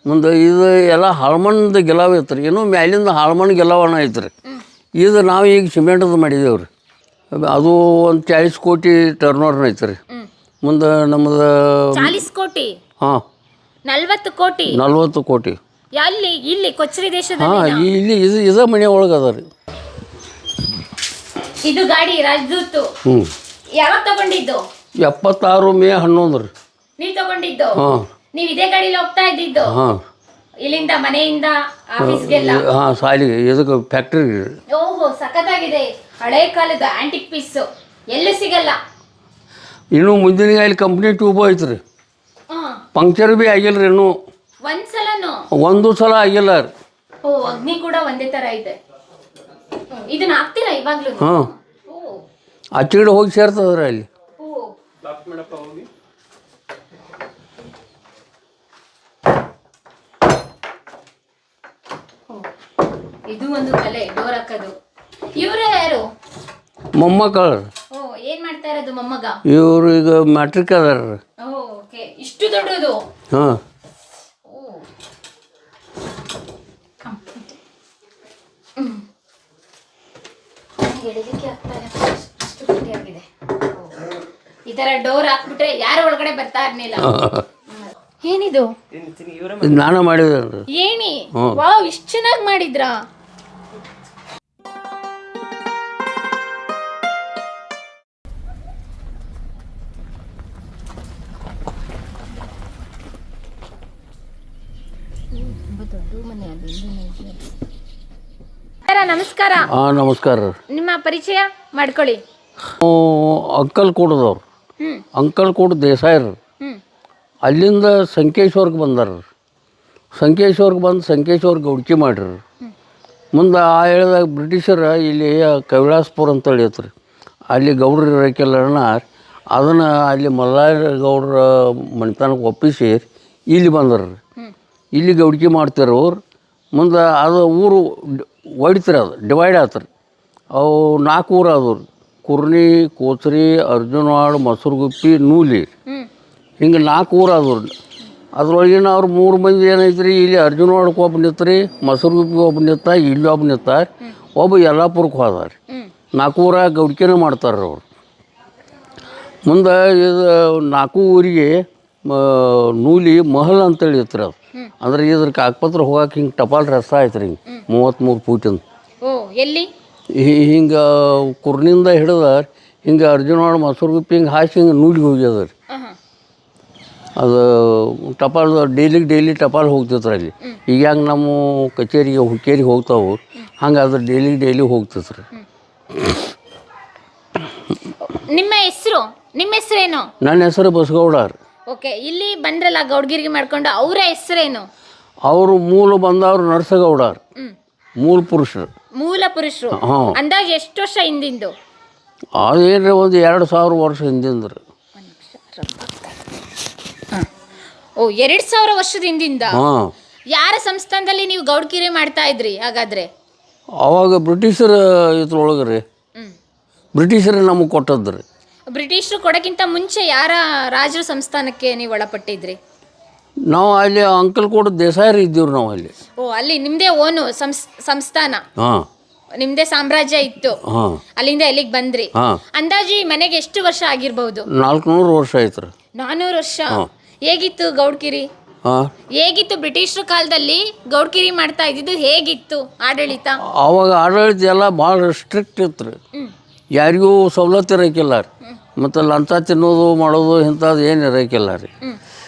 ಮುಂದೆ ಇದು ಎಲ್ಲ ಹಾಳ್ಮಣ್ಣದ ಗೆಲಾವ್ ಐತ್ರಿ, ಇನ್ನೂ ಮ್ಯಾಲಿಂದ ಹಾಳ್ಮಣ್ಣು ಗೆಲಾವಣ ಐತ್ರಿ. ಇದು ನಾವು ಈಗ ಸಿಮೆಂಟದು ಮಾಡಿದೇವೆ ರೀ. ಅದು ಒಂದು 40 ಕೋಟಿ ಟರ್ನ್ ಓವರ್ ಐತ್ರಿ. ಮುಂದೆ ನಮ್ಮದು 40 ಕೋಟಿ, ಹಾಂ 40 ಕೋಟಿ, 40 ಕೋಟಿ. ಎಲ್ಲಿ? ಇಲ್ಲಿ ಕೊಚ್ಚರಿ ದೇಶದ. ಹಾಂ, ಇಲ್ಲಿ ಇದ ಮನೆ ಒಳಗೆ ಅದ ರೀ. ಇದು ಗಾಡಿ ರಾಜದೂತು. ಯಾವಾಗ ತಗೊಂಡಿದ್ದು? 76 ಮೇ 11 ರೀ. ನೀವು ತಗೊಂಡಿದ್ದು? ಹಾಂ. ನೀವು ಇದೇ ಗಾಡಿಲಿ ಹೋಗ್ತಾ ಇದ್ದಿದ್ದು? ಹಾಂ. ಇಲ್ಲಿಂದ ಮನೆಯಿಂದ ಆಫೀಸ್ಗೆಲ್ಲ? ಹಾಂ, ಸಾಲಿಗೆ ಇದಕ್ಕೆ ಫ್ಯಾಕ್ಟ್ರಿಗೆ. ಓಹೋ, ಸಖತ್ತಾಗಿದೆ. ಹಳೆ ಕಾಲದ ಆಂಟಿಕ್ ಪೀಸ್ ಎಲ್ಲೂ ಸಿಗಲ್ಲ. ಇನ್ನೂ ಮುಂದಿನ ಇಲ್ಲಿ ಕಂಪ್ನಿ ಟ್ಯೂಬ್ ಐತ್ರಿ. ಪಂಕ್ಚರ್ ಭೀ ಆಗಿಲ್ಲ ರೀ ಇನ್ನೂ. ಒಂದ್ಸಲನೂ? ಒಂದು ಸಲ ಆಗಿಲ್ಲ ರೀ. ಓ, ಅಗ್ನಿ ಕೂಡ ಒಂದೇ ತರ ಇದೆ. ಇದನ್ನ ಹಾಕ್ತೀರಾ ಇವಾಗ್ಲೂ? ಹಾಂ, ಆಚೆಗಡೆ ಹೋಗಿ ಸೇರ್ತದ್ರಿ ಅಲ್ಲಿ. ಇದು ಒಂದು ಕಲೆ, ಡೋರ್ ಹಾಕೋದು. ಇವ್ರೇ ಯಾರು? ಮೊಮ್ಮಕ್ಕಳು. ಓ, ಏನ್ ಮಾಡ್ತಾ ಇರೋದು ಮೊಮ್ಮಗ? ಇವರು ಈಗ ಮ್ಯಾಟ್ರಿಕ್ ಅದಾರ. ಓಕೆ, ಇಷ್ಟು ದೊಡ್ಡದು? ಹಾಂ. ಈ ತರ ಡೋರ್ ಹಾಕ್ಬಿಟ್ರೆ ಯಾರು ಒಳಗಡೆ ಬರ್ತಾ ಇರ್ಲಿಲ್ಲ. ಏನಿದು? ನಾನು ಮಾಡಿದೆ. ಏನಿ? ವಾವ್, ಇಷ್ಟು ಚೆನ್ನಾಗಿ ಮಾಡಿದ್ರಾ? ನಮಸ್ಕಾರ. ಹಾಂ, ನಮಸ್ಕಾರ. ನಿಮ್ಮ ಪರಿಚಯ ಮಾಡ್ಕೊಳ್ಳಿ. ಅಂಕಲ್ ಕೂಡದವ್ರು, ಅಂಕಲ್ ಕೂಡ ದೇಸಾಯರು. ಅಲ್ಲಿಂದ ಸಂಕೇಶ್ವರ್ಗೆ ಬಂದಾರ. ಸಂಕೇಶ್ವರ್ಗೆ ಬಂದು ಸಂಕೇಶ್ವರ್ಗೆ ಗೌಡ್ಕಿ ಮಾಡ್ರಿ. ಮುಂದೆ ಆ ಹೇಳಿದಾಗ ಬ್ರಿಟಿಷರ ಇಲ್ಲಿ ಕೈಲಾಸಪುರ ಅಂತ ಹೇಳಿತ್ರಿ, ಅಲ್ಲಿ ಗೌಡ್ರು ಇರೋಕ್ಕೆಲ್ಲ ಅದನ್ನು ಅಲ್ಲಿ ಮಲ್ಲಾಯ ಗೌಡ್ರ ಮನೆತನಕ್ಕೆ ಒಪ್ಪಿಸಿ ಇಲ್ಲಿ ಬಂದರು. ಇಲ್ಲಿ ಗೌಡ್ಕಿ ಮಾಡ್ತಿರೋರು. ಮುಂದೆ ಅದು ಊರು ಹೊಡಿತಾರೆ, ಅದು ಡಿವೈಡ್ ಆಗ್ತಾರೆ. ಅವು 4 ಊರು ಆದವು: ಕುರ್ನಿ, ಕೋಚರಿ, ಅರ್ಜುನವಾಡ, ಮೊಸರುಗುಪ್ಪಿ, ನೂಲಿ. ಹಿಂಗೆ 4 ಊರು ಆದವು. ಅದ್ರೊಳಗಿನ ಅವ್ರು 3 ಮಂದಿ ಏನೈತ್ರಿ, ಇಲ್ಲಿ ಅರ್ಜುನವಾಡಕ್ಕೆ ಒಬ್ಬ ನಿಂತ್ರಿ, ಮೊಸರುಗುಪ್ಪಿಗೆ ಒಬ್ಬ ನಿಂತ, ಇಲ್ಲಿ ಒಬ್ಬ ನಿಂತ, ಒಬ್ಬ ಯಲ್ಲಾಪುರಕ್ಕೆ ಹೋದಾರ. 4 ಊರಾಗ ಗೌಡ್ಕಿನೇ ಮಾಡ್ತಾರೆ ಅವ್ರು. ಮುಂದೆ ಇದು 4 ಊರಿಗೆ ನೂಲಿ ಮಹಲ್ ಅಂತೇಳಿ ಇತ್ತು ಅದು. ಅಂದ್ರೆ ಇದ್ರ ಕಾಕಪತ್ರ ಹೋಗಕ್ಕೆ ಹಿಂಗೆ ಟಪಾಲ್ ರಸ್ತ ಆಯ್ತು ರೀ, ಹಿಂಗೆ 33 ಫೂಟಿಂದ. ಎಲ್ಲಿ? ಹಿಂಗೆ ಕುರ್ನಿಂದ ಹಿಡಿದ ಹಿಂಗೆ ಅರ್ಜುನವಾಡ, ಮೊಸರುಗುಪ್ಪಿ ಹಿಂಗೆ ಹಾಸಿ ಹಿಂಗೆ ನೂಲಿಗೆ ಹೋಗ್ಯದ ರೀ. ಅದು ಟಪಾಲ್ ಡೈಲಿ ಟಪಾಲ್ ಹೋಗ್ತೈತ್ರಿ ಅಲ್ಲಿ. ಈಗ ಹೆಂಗೆ ನಮ್ಮ ಕಚೇರಿಗೆ ಹುಕ್ಕೇರಿಗೆ ಹೋಗ್ತಾವೆ, ಹಂಗೆ ಅದು ಡೈಲಿ ಹೋಗ್ತೈತ್ರಿ. ನಿಮ್ಮ ಹೆಸರೇನು? ನನ್ನ ಹೆಸರು ಬಸಗೌಡ ರೀ. ಓಕೆ, ಇಲ್ಲಿ ಬಂದ್ರಲ್ಲ ಗೌಡ್ಗಿರಿಗೆ ಮಾಡ್ಕೊಂಡು, ಅವರ ಹೆಸರೇನು? ಅವರು ಬಂದವರು ನರಸಗೌಡ, ಮೂಲ ಪುರುಷರು. ಹಾಂ. ಅಂದಾಜು ಎಷ್ಟು ವರ್ಷ ಹಿಂದಿಂದು? ಅದೇನ್ರಿ ಒಂದು 2000 ವರ್ಷ ಹಿಂದಿಂದ ರೀ. ಓ, 2000 ವರ್ಷದ ಹಿಂದಿಂದ. ಹಾಂ. ಯಾರ ಸಂಸ್ಥಾನದಲ್ಲಿ ನೀವು ಗೌಡ್ಗಿರಿ ಮಾಡ್ತಾ ಇದ್ರಿ ಹಾಗಾದ್ರೆ? ಅವಾಗ ಬ್ರಿಟಿಷರ ಇದ್ರೊಳಗೆ ರೀ, ಬ್ರಿಟಿಷರೇ ನಮಗೆ ಕೊಟ್ಟದ್ರಿ. ಬ್ರಿಟಿಷರು ಕೊಡೋಕ್ಕಿಂತ ಮುಂಚೆ ಯಾರ ರಾಜರ ಸಂಸ್ಥಾನಕ್ಕೆ ನೀವು ಒಳಪಟ್ಟಿದ್ರಿ? ನಾವು ಅಲ್ಲಿ ಅಂಕಲ್ ಕೂಡ ದೇಸಾಯರು ಇದ್ದೀವ್ರಿ ನಾವು ಅಲ್ಲಿ. ಓ, ಅಲ್ಲಿ ನಿಮ್ಮದೇ ಓನು ಸಂಸ್ಥಾನ? ಹಾಂ. ನಿಮ್ಮದೇ ಸಾಮ್ರಾಜ್ಯ ಇತ್ತು? ಹಾಂ. ಅಲ್ಲಿಂದ ಎಲ್ಲಿಗೆ ಬಂದ್ರಿ? ಹಾಂ. ಅಂದಾಜು ಈ ಮನೆಗೆ ಎಷ್ಟು ವರ್ಷ ಆಗಿರ್ಬಹುದು? 400 ವರ್ಷ ಆಯ್ತು. 400 ವರ್ಷ. ಹೇಗಿತ್ತು ಗೌಡ್ಕಿರಿ? ಹಾಂ. ಹೇಗಿತ್ತು ಬ್ರಿಟಿಷರ ಕಾಲದಲ್ಲಿ ಗೌಡ್ಕಿರಿ ಮಾಡ್ತಾ ಇದ್ದಿದ್ದು? ಹೇಗಿತ್ತು ಆಡಳಿತ? ಅವಾಗ ಆಡಳಿತ ಎಲ್ಲ ಭಾಳ ಸ್ಟ್ರಿಕ್ಟ್ ಇತ್ತು ರೀ. ಯಾರಿಗೂ ಸವಲತ್ತು ಇರೋಕ್ಕಿಲ್ಲ ರೀ. ಮತ್ತು ಲಂಚ ತಿನ್ನೋದು ಮಾಡೋದು ಇಂಥದ್ದು ಏನು ಇರೋಕ್ಕಿಲ್ಲ ರೀ.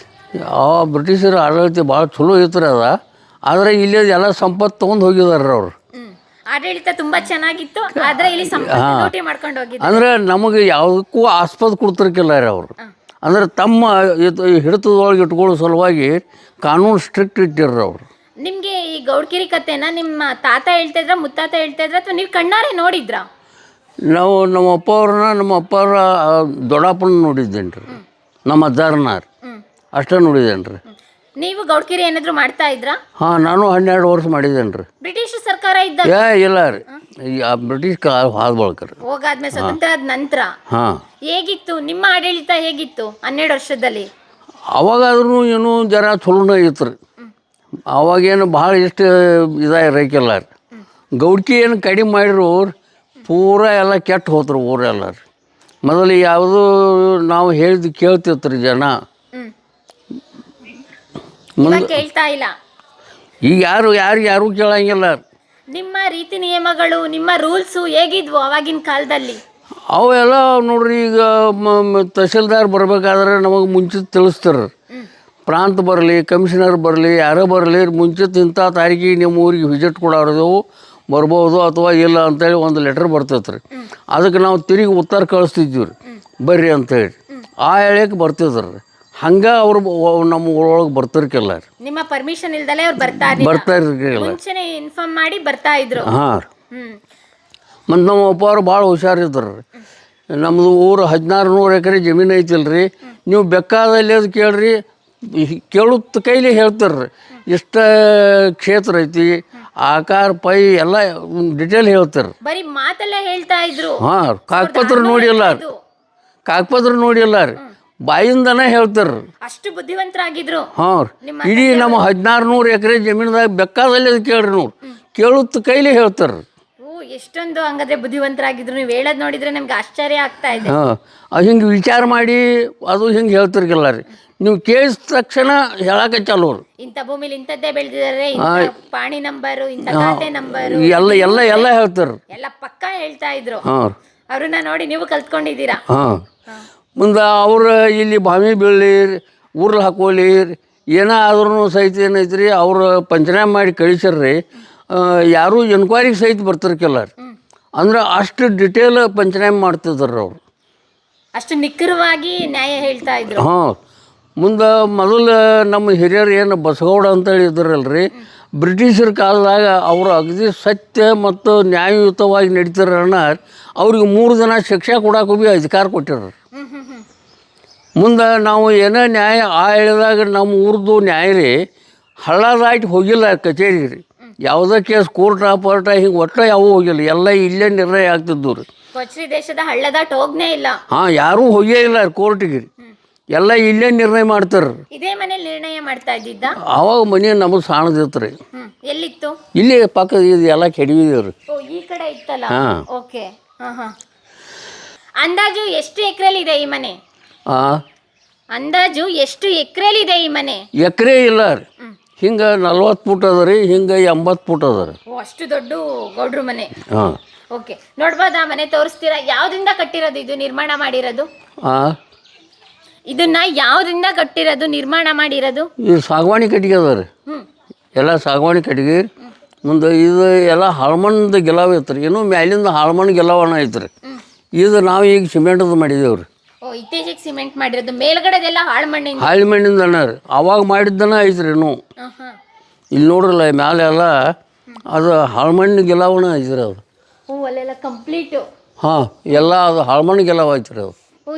ಆ ಬ್ರಿಟಿಷರ ಆಡಳಿತ ಭಾಳ ಚಲೋ ಇತ್ತು ರೀ. ಆದರೆ ಇಲ್ಲಿ ಎಲ್ಲ ಸಂಪತ್ತು ತೊಗೊಂಡು ಹೋಗಿದಾರೆ ಅವರು. ಆಡಳಿತ ತುಂಬಾ ಚೆನ್ನಾಗಿತ್ತು, ಆದರೆ ಇಲ್ಲಿ ಸಂಪತ್ತು ಮಾಡ್ಕೊಂಡು ಹೋಗಿದ್ದಾರೆ. ಅಂದರೆ ನಮಗೆ ಯಾವುದಕ್ಕೂ ಆಸ್ಪದ ಕೊಡ್ತಿರ್ಕಿಲ್ಲ ರೀ ಅವರು. ಅಂದರೆ ತಮ್ಮ ಹಿಡಿತದೊಳಗೆ ಇಟ್ಕೊಳ್ಳೋ ಸಲುವಾಗಿ ಕಾನೂನು ಸ್ಟ್ರಿಕ್ಟ್ ಇಟ್ಟಿರ್ರಿ ಅವರು. ನಿಮಗೆ ಈ ಗೌಡ್ಕಿರಿ ಕಥೆನ ನಿಮ್ಮ ತಾತ ಹೇಳ್ತಾ ಇದ್ರ, ಮುತ್ತಾತ ಹೇಳ್ತಾ ಇದ್ರ, ಅಥವಾ ನೀವು ಕಣ್ಣಾರೆ ನೋಡಿದ್ರಾ? ನಾವು ನಮ್ಮ ಅಪ್ಪವ್ರ ದೊಡ್ಡಪ್ಪನ ನೋಡಿದ್ದೇನೆ ರೀ, ನಮ್ಮ ಅಜ್ಜಾರನ್ನ ಅಷ್ಟೇ ನೋಡಿದ್ದೇನೆ ರೀ. ನೀವು ಗೌಡ್ಕಿರಿ ಏನಾದರೂ ಮಾಡ್ತಾ ಇದ್ರಾ? ಹಾಂ, ನಾನು 12 ವರ್ಷ ಮಾಡಿದ್ದೇನೆ ರೀ. ಬ್ರಿಟಿಷ್ ಸರ್ಕಾರ ಇದ್ದ? ಇಲ್ಲ ರೀ, ಬ್ರಿಟಿಷ್ ಕಾಲ ಹಾದ್ ಬಳಕ ಹೋಗಾದ್ಮೇಲೆ ಸ್ವತಂತ್ರ ಆದ ನಂತರ ಹೇಗಿತ್ತು ನಿಮ್ಮ ಆಡಳಿತ? ಹೇಗಿತ್ತು 12 ವರ್ಷದಲ್ಲಿ? ಅವಾಗಾದ್ರೂ ಏನು ಜರ ಚಲೋನೇ ಇತ್ತು ರೀ. ಅವಾಗೇನು ಭಾಳ ಇಷ್ಟು ಇದಾಗಿರಕ್ಕಿಲ್ಲ ಗೌಡ್ಕಿ ಏನು ಕಡಿಮೆ ಮಾಡಿರು ಪೂರ ಎಲ್ಲ ಕೆಟ್ಟು ಹೋತ್ರು ಊರೆಲ್ಲ ಮೊದಲು ಯಾವುದೂ ನಾವು ಹೇಳಿದ್ದು ಕೇಳ್ತಿರ್ತೀರಿ ಜನ ಇವಾಗ ಕೇಳ್ತಾ ಇಲ್ಲ. ಈಗ ಯಾರು ಕೇಳಂಗಿಲ್ಲ. ನಿಮ್ಮ ರೀತಿ ನಿಯಮಗಳು ನಿಮ್ಮ ರೂಲ್ಸು ಹೇಗಿದ್ವು ಅವಾಗಿನ ಕಾಲದಲ್ಲಿ? ಅವೆಲ್ಲ ನೋಡ್ರಿ ಈಗ ತಹಸೀಲ್ದಾರ್ ಬರ್ಬೇಕಾದ್ರೆ ನಮಗೆ ಮುಂಚೆ ತಿಳಿಸ್ತಾರೆ. ಪ್ರಾಂತ ಬರಲಿ, ಕಮಿಷನರ್ ಬರಲಿ, ಯಾರೋ ಬರಲಿ, ಮುಂಚಿತ ಇಂಥ ತಾರೀಕಿಗೆ ನಿಮ್ಮ ಊರಿಗೆ ವಿಸಿಟ್ ಕೊಡೋದು ಬರ್ಬೋದು ಅಥವಾ ಇಲ್ಲ ಅಂತೇಳಿ ಒಂದು ಲೆಟ್ರ್ ಬರ್ತೈತೆ ರೀ. ಅದಕ್ಕೆ ನಾವು ತಿರುಗಿ ಉತ್ತರ ಕಳಿಸ್ತಿದ್ದೀವಿ ರೀ, ಬರ್ರಿ ಅಂತೇಳಿ. ಆ ಹೇಳಕ್ಕೆ ಬರ್ತಿದ್ರು. ಹಂಗೆ ಅವರು ನಮ್ಮ ಊರೊಳಗೆ ಬರ್ತಿರ್ಕಿಲ್ಲ ರೀ. ನಿಮ್ಮ ಪರ್ಮಿಷನ್ ಇಲ್ದಲೇ ಅವ್ರು ಬರ್ತಾ ಇರ್ಕಿಲ್ಲ, ಮುಂಚೆನೇ ಇನ್ಫಾರ್ಮ್ ಮಾಡಿ ಬರ್ತಾ ಇದ್ರು. ಹಾಂ ರೀ. ಮತ್ತು ನಮ್ಮ ಅಪ್ಪವ್ರು ಭಾಳ ಹುಷಾರಿದ್ರು ರೀ. ನಮ್ಮದು ಊರು 1600 ಎಕರೆ ಜಮೀನು ಐತಿಲ್ರಿ. ನೀವು ಬೇಕಾದಲ್ಲಿ ಅದು ಕೇಳ್ರಿ, ಕೇಳುತ್ತ ಕೈಲಿ ಹೇಳ್ತಾರೆ ರೀ. ಇಷ್ಟ ಕ್ಷೇತ್ರ ಐತಿ, ಆಕಾರ ಪೈ ಎಲ್ಲ ಡಿಟೇಲ್ ಹೇಳ್ತಾರೆ. ಬರೀ ಮಾತಲ್ಲೇ ಹೇಳ್ತಾ ಇದ್ರು. ಹಾಂ, ಕಾಗಪತ್ರ ನೋಡಿಲ್ಲ ರೀ, ಬಾಯಿಂದನೇ ಹೇಳ್ತಾರೆ. ಅಷ್ಟು ಬುದ್ಧಿವಂತರಾಗಿದ್ರು. ಹಾಂ ರೀ. ಇಡೀ ನಮ್ಮ 1600 ಎಕರೆ ಜಮೀನ್ದಾಗ ಬೇಕಾದಲ್ಲಿ ಅದು ಕೇಳ್ರಿ, ನೋಡಿ ಕೇಳುತ್ತ ಕೈಲಿ ಹೇಳ್ತಾರೆ. ಎಷ್ಟೊಂದು ಹಂಗಾದ್ರೆ ಬುದ್ಧಿವಂತರಾಗಿದ್ರು. ನೀವು ಹೇಳೋದು ನೋಡಿದ್ರೆ ನಮ್ಗೆ ಆಶ್ಚರ್ಯ ಆಗ್ತಾ ಇದೆ. ಹಾಂ, ಹಿಂಗೆ ವಿಚಾರ ಮಾಡಿ ಅದು ಹಿಂಗೆ ಹೇಳ್ತಿರ್ಕಿಲ್ಲ ರೀ. ನೀವು ಕೇಳಿದ ತಕ್ಷಣ ಹೇಳಕ್ಕೆ ಚಾಲು ರೀ. ಇಂಥ ಭೂಮಿಲಿ ಇಂಥದ್ದೇ ಬೆಳೆದಿದ್ದಾರೆ, ಪಾಣಿ ನಂಬರು, ಇಂಥ ಖಾತೆ ನಂಬರು ಎಲ್ಲ ಹೇಳ್ತಾರೆ. ಎಲ್ಲ ಪಕ್ಕ ಹೇಳ್ತಾ ಇದ್ರು. ಹಾಂ, ಅವ್ರನ್ನ ನೋಡಿ ನೀವು ಕಲ್ತ್ಕೊಂಡಿದ್ದೀರಾ. ಹಾಂ, ಮುಂದೆ ಅವ್ರು ಇಲ್ಲಿ ಬಾವಿ ಬೀಳಿ ಊರ್ಲ್ ಹಾಕೋಲಿ ಏನಾದ್ರೂ ಸಹಿತ ಏನೈತ್ರಿ, ಅವ್ರು ಪಂಚನಾಮ ಮಾಡಿ ಕಳಿಸ್ರಿ. ಯಾರೂ ಎನ್ಕ್ವೈರಿಗೆ ಸಹಿತ ಬರ್ತಿರ್ಕಿಲ್ಲ ರೀ. ಅಂದ್ರೆ ಅಷ್ಟು ಡಿಟೇಲ್ ಪಂಚನಾಮ ಮಾಡ್ತಿದ್ರು ಅವರು. ಅಷ್ಟು ನಿಖರವಾಗಿ ನ್ಯಾಯ ಹೇಳ್ತಾ ಇದ್ರು. ಹಾಂ, ಮುಂದೆ ಮೊದಲು ನಮ್ಮ ಹಿರಿಯರು ಏನು ಬಸಗೌಡ ಅಂತೇಳಿ ಇದ್ರಲ್ರಿ, ಬ್ರಿಟಿಷರ ಕಾಲದಾಗ ಅವರು ಅಗದಿ ಸತ್ಯ ಮತ್ತು ನ್ಯಾಯಯುತವಾಗಿ ನಡೀತಾರನ್ನ ಅವ್ರಿಗೆ 3 ದಿನ ಶಿಕ್ಷೆ ಕೊಡಕ್ಕೆ ಭೀ ಅಧಿಕಾರ ಕೊಟ್ಟಿರು. ಮುಂದೆ ನಾವು ಏನೋ ನ್ಯಾಯ ಹೇಳಿದಾಗ ನಮ್ಮ ಊರ್ದು ನ್ಯಾಯ ರೀ ಹಳ್ಳ ದಾಟಿ ಹೋಗಿಲ್ಲ ಕಚೇರಿಗೆ ರೀ. ಯಾವುದೇ ಕೇಸ್ ಕೋರ್ಟ ಪಾರ್ಟ ಹಿಂಗೆ ಒಟ್ಟು ಯಾವೂ ಹೋಗಿಲ್ಲ, ಎಲ್ಲ ಇಲ್ಲೇ ನಿರ್ಣಯ ಆಗ್ತಿದ್ದು ರೀ. ಕೊಚ್ರಿ ದೇಶದ ಹಳ್ಳ ದಾಟ್ ಹೋಗ್ನೇ ಇಲ್ಲ. ಹಾಂ, ಯಾರೂ ಹೋಗೇ ಇಲ್ಲ ಕೋರ್ಟಿಗೆ ರೀ, ಎಲ್ಲ ಇಲ್ಲೇ ನಿರ್ಣಯ ಮಾಡ್ತಾರೆ. ಇದೇ ಮನೇಲಿ ನಿರ್ಣಯ ಮಾಡ್ತಾ ಇದ್ದಿದ್ದ? ಆವಾಗ ಮನೆ ನಮಗೆ ಸಾಣದಿತ್ತು ರೀ. ಎಲ್ಲಿತ್ತು? ಇಲ್ಲಿ ಪಕ್ಕದ ಇದು ಎಲ್ಲ ಕೆಡವಿದೇವ್ರಿ. ಈ ಕಡೆ ಇತ್ತಲ್ಲ. ಓಕೆ. ಅಂದಾಜು ಎಷ್ಟು ಎಕರೆಲಿ ಇದೆ ಈ ಮನೆ? ಅಂದಾಜು ಎಷ್ಟು ಎಕರೆಲಿ ಇದೆ ಈ ಮನೆ? ಎಕರೆ ಇಲ್ಲ ರೀ, ಹಿಂಗೆ 40 ಫುಟ್ ಅದ ರೀ, ಹಿಂಗೆ 80 ಫುಟ್ ಅದ ರೀ. ಅಷ್ಟು ದೊಡ್ಡ ಗೌಡ್ರು ಮನೆ. ಹಾಂ, ಓಕೆ. ನೋಡ್ಬೋದಾ ಮನೆ? ತೋರಿಸ್ತೀರಾ? ಯಾವ್ದ್ರಿಂದ ಕಟ್ಟಿರೋದು ಇದು, ನಿರ್ಮಾಣ ಮಾಡಿರೋದು? ಇದನ್ನ ಯಾವ್ದ್ರಿಂದ ಕಟ್ಟಿರೋದು, ನಿರ್ಮಾಣ ಮಾಡಿರೋದು? ಇದು ಸಾಗವಾಣಿ ಕಟ್ಟಿಗೆ ಅದ ರೀ, ಎಲ್ಲ ಸಾಗವಾಣಿ ಕಟ್ಟಿಗೆ. ಮುಂದೆ ಇದು ಎಲ್ಲ ಹಾಳ್ಮಣ್ಣದ ಗೆಲಾವ್ ಐತ್ರಿ, ಇನ್ನೂ ಮ್ಯಾಲಿಂದ ಹಾಳ್ಮಣ್ಣು ಗೆಲಾವಣ ಐತ್ರಿ. ಇದು ನಾವು ಈಗ ಸಿಮೆಂಟದು ಮಾಡಿದೇವ್ರಿ. ಇತ್ತೀಚೆಗೆ ಸಿಮೆಂಟ್ ಮಾಡಿರೋದು, ಮೇಲ್ಗಡೆದೆಲ್ಲ ಹಾಳ್ಮಣ್ಣಿಂದ. ಹಾಳ್ಮಣ್ಣಿಂದನ ರೀ, ಅವಾಗ ಮಾಡಿದ್ದನ ಐತ್ರಿ. ಇನ್ನೂ ಇಲ್ಲಿ ನೋಡ್ರಲ್ಲ ಮ್ಯಾಲೆ ಎಲ್ಲ ಅದು ಹಾಳ್ಮಣ್ಣು ಗೆಲಾವಣ ಐತ್ರಿ ಅದು. ಅಲ್ಲೆಲ್ಲ ಕಂಪ್ಲೀಟು. ಹಾಂ, ಎಲ್ಲ ಅದು ಹಾಳ್ಮಣ್ಣು ಗೆಲಾವ್ ಐತ್ರಿ ಅದು.